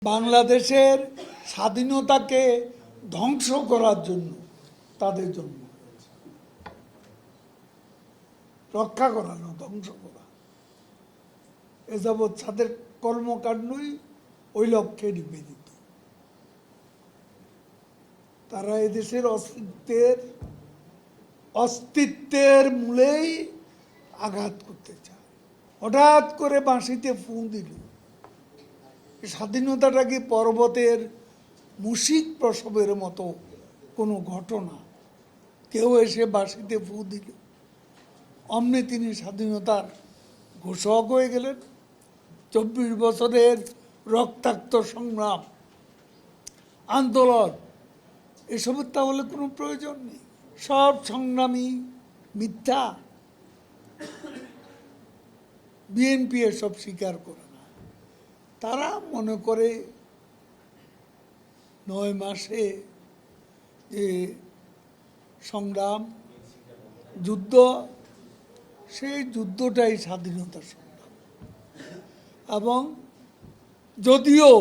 বাংলাদেশের স্বাধীনতাকে ধ্বংস করার জন্য, তাদের জন্য রক্ষা করানো, ধ্বংস করা, এ যাবৎ তাদের কর্মকাণ্ডই ওই লক্ষ্যে নিবেদিত। তারা এদেশের অস্তিত্বের মূলেই আঘাত করতে চায়। হঠাৎ করে বাঁশিতে ফু দিল। স্বাধীনতাটা কি পর্বতের মুশিক প্রসবের মতো কোনো ঘটনা? কেউ এসে বাঁশিতে ফু দিল, অমনি তিনি স্বাধীনতার ঘোষক হয়ে গেলেন। 24 বছরের রক্তাক্ত সংগ্রাম, আন্দোলন, এসবের তাহলে কোনো প্রয়োজন নেই। সব সংগ্রামী মিথ্যা। বিএনপি এসব স্বীকার করে না। তারা মনে করে 9 মাসে যে সংগ্রাম, যুদ্ধ, সেই যুদ্ধটাই স্বাধীনতার সংগ্রাম। এবং যদিও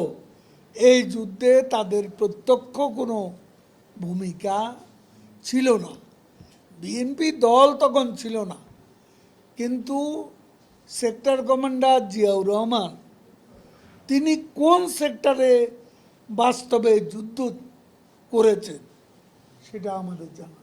এই যুদ্ধে তাদের প্রত্যক্ষ কোনো ভূমিকা ছিল না, বিএনপি দল তখন ছিল না, কিন্তু সেক্টর কমান্ডার জিয়াউর রহমান তিনি কোন সেক্টরে বাস্তবে যুদ্ধ করেছেন সেটা আমাদের জানা।